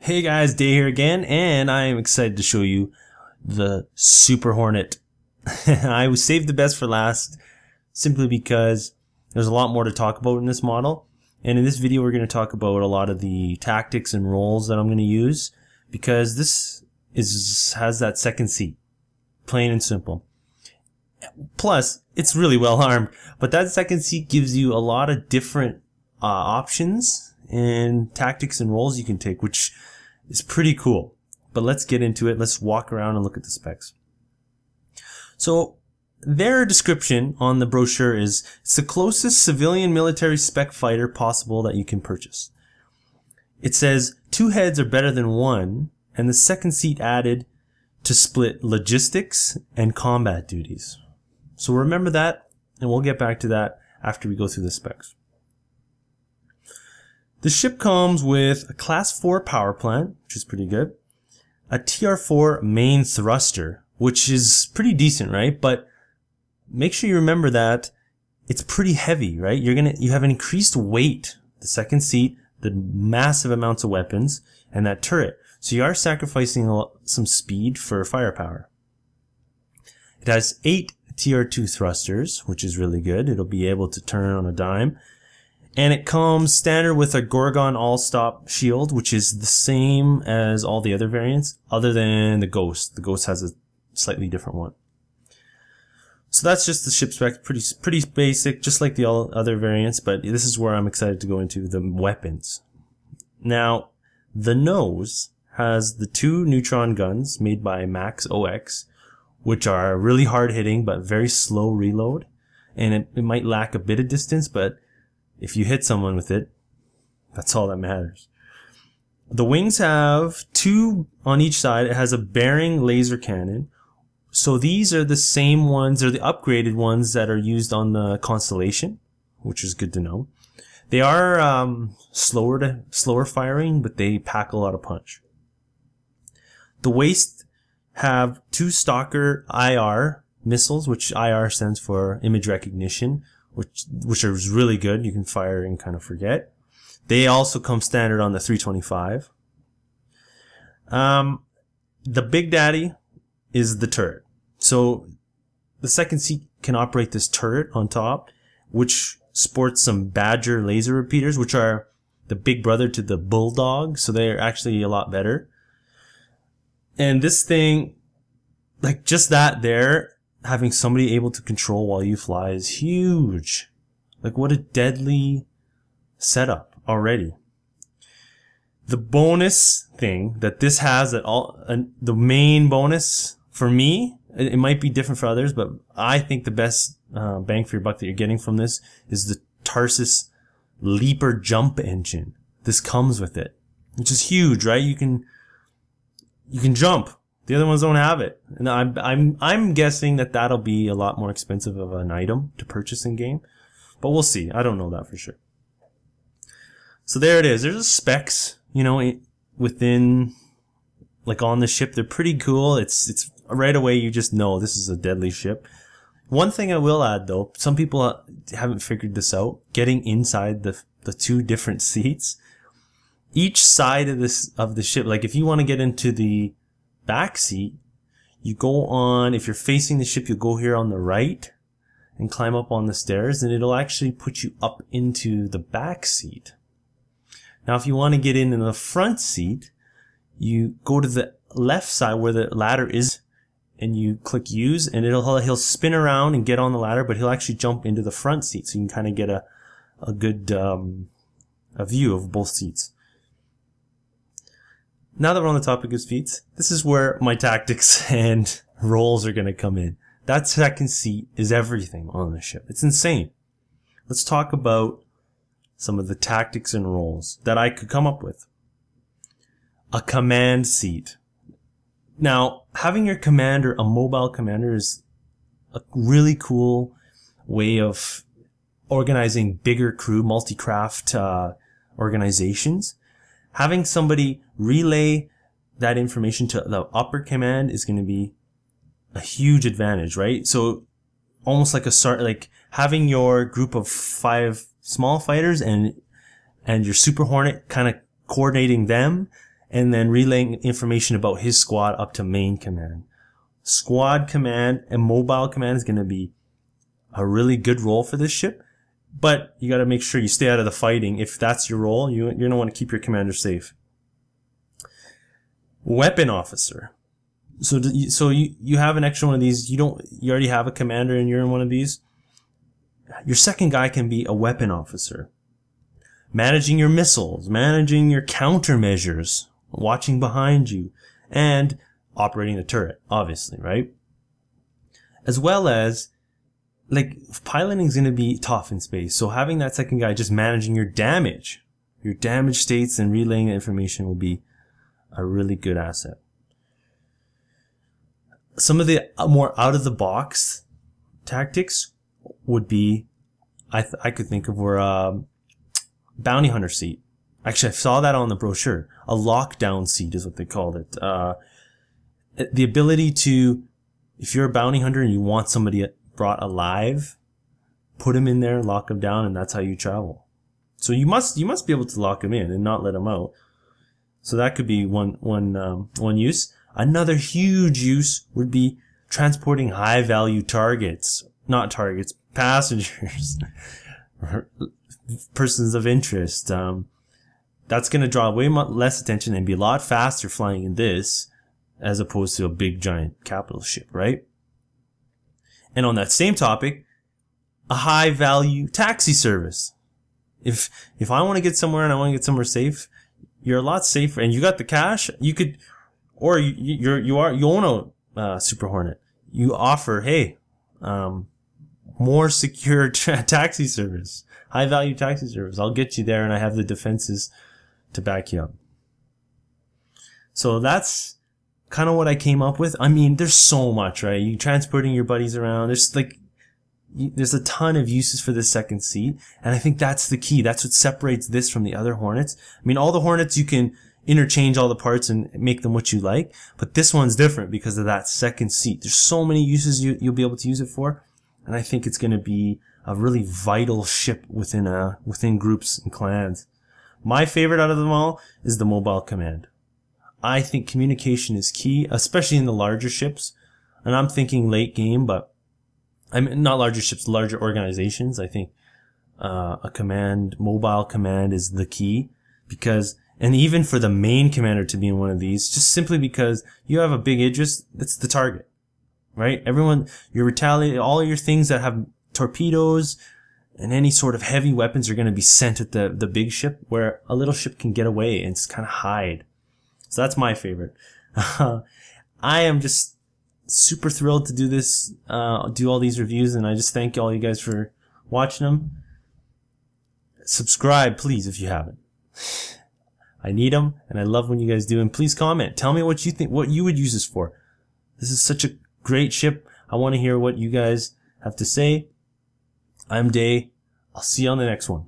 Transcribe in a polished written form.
Hey guys, Day here again, and I am excited to show you the Super Hornet. I saved the best for last simply because there's a lot more to talk about in this model. And in this video we're going to talk about a lot of the tactics and roles that I'm going to use, because this has that second seat, plain and simple. Plus, it's really well armed, but that second seat gives you a lot of different options and tactics and roles you can take, which is pretty cool. But let's get into it. Let's walk around and look at the specs. So their description on the brochure is, it's the closest civilian military spec fighter possible that you can purchase. It says 2 heads are better than 1, and the second seat added to split logistics and combat duties. So remember that, and we'll get back to that after we go through the specs. The ship comes with a Class 4 power plant, which is pretty good, a TR4 main thruster, which is pretty decent, right? But make sure you remember that it's pretty heavy, right? You have an increased weight, the second seat, the massive amounts of weapons, and that turret. So you are sacrificing some speed for firepower. It has 8 TR2 thrusters, which is really good. It'll be able to turn on a dime. And it comes standard with a Gorgon all-stop shield, which is the same as all the other variants, other than the Ghost. The Ghost has a slightly different one. So that's just the ship spec, pretty basic, just like the all other variants, but this is where I'm excited to go into the weapons. Now, the nose has the 2 neutron guns made by Max OX, which are really hard hitting but very slow reload, and it might lack a bit of distance, but if you hit someone with it, that's all that matters. The wings have 2 on each side. It has a bearing laser cannon. So these are the same ones, or the upgraded ones that are used on the Constellation, which is good to know. They are slower firing, but they pack a lot of punch. The waist have 2 Stalker IR missiles, which IR stands for image recognition, which are really good. You can fire and kind of forget. They also come standard on the 325. The Big Daddy is the turret. So the second seat can operate this turret on top, which sports some Badger laser repeaters, which are the big brother to the Bulldog. So they're actually a lot better. And this thing, like just that there, having somebody able to control while you fly is huge. Like, what a deadly setup already. The bonus thing that this has, the main bonus for me, it might be different for others, but I think the best bang for your buck that you're getting from this is the Tarsus Leaper jump engine. This comes with it, which is huge, right? You can jump. The other ones don't have it, and I'm guessing that that'll be a lot more expensive of an item to purchase in game, but we'll see. I don't know that for sure. So there it is. There's the specs, you know, within, like on the ship. They're pretty cool. It's right away you just know this is a deadly ship. One thing I will add though, some people haven't figured this out. Getting inside the 2 different seats, each side of the ship. Like if you want to get into the back seat, you go on, if you're facing the ship, you'll go here on the right and climb up on the stairs, and it'll actually put you up into the back seat. Now if you want to get in the front seat, you go to the left side where the ladder is, and you click use, and he'll spin around and get on the ladder, but he'll actually jump into the front seat, so you can kind of get a good a view of both seats. Now that we're on the topic of seats, this is where my tactics and roles are going to come in. That second seat is everything on the ship. It's insane. Let's talk about some of the tactics and roles that I could come up with. A command seat. Now, having your commander, a mobile commander, is a really cool way of organizing bigger crew, multi-craft organizations. Having somebody relay that information to the upper command is going to be a huge advantage, right? So almost like having your group of 5 small fighters and your Super Hornet kind of coordinating them and then relaying information about his squad up to main command. Squad command and mobile command is going to be a really good role for this ship, but you got to make sure you stay out of the fighting. If that's your role, you're going to want to keep your commander safe. Weapon officer. So you have an extra one of these. You already have a commander and you're in one of these. Your second guy can be a weapon officer. Managing your missiles, managing your countermeasures, watching behind you, and operating the turret, obviously, right? As well as, like, piloting is going to be tough in space. So having that second guy just managing your damage states and relaying the information will be a really good asset. Some of the more out-of-the-box tactics would be, I could think of, were bounty hunter seat. Actually, I saw that on the brochure. A lockdown seat is what they called it. The ability to, if you're a bounty hunter and you want somebody brought alive, put him in there, lock him down, and that's how you travel. So you must be able to lock him in and not let him out. So that could be one use. Another huge use would be transporting high value targets, not targets, passengers, persons of interest. That's going to draw way less attention and be a lot faster flying in this as opposed to a big giant capital ship, right? And on that same topic, a high value taxi service. If I want to get somewhere and I want to get somewhere safe, you're a lot safer and you got the cash, you could, or you own a Super Hornet. You offer, hey, more secure taxi service, high value taxi service. I'll get you there and I have the defenses to back you up. So that's kind of what I came up with. I mean, there's so much, right? You transporting your buddies around. There's a ton of uses for this second seat. And I think that's the key. That's what separates this from the other Hornets. I mean, all the Hornets, you can interchange all the parts and make them what you like. But this one's different because of that second seat. There's so many uses you'll be able to use it for. And I think it's going to be a really vital ship within groups and clans. My favorite out of them all is the mobile command. I think communication is key, especially in the larger ships. And I'm thinking late game, but I mean, not larger ships, larger organizations. I think a mobile command is the key and even for the main commander to be in one of these, just simply because you have a big Idris, that's the target, right? You retaliate, all your things that have torpedoes and any sort of heavy weapons are going to be sent at the big ship, where a little ship can get away and just kind of hide. So that's my favorite. I am just super thrilled to do this, do all these reviews, and I just thank all you guys for watching them. Subscribe, please, if you haven't. I need them, and I love when you guys do. And please comment. Tell me what you think, what you would use this for. This is such a great ship. I want to hear what you guys have to say. I'm Day. I'll see you on the next one.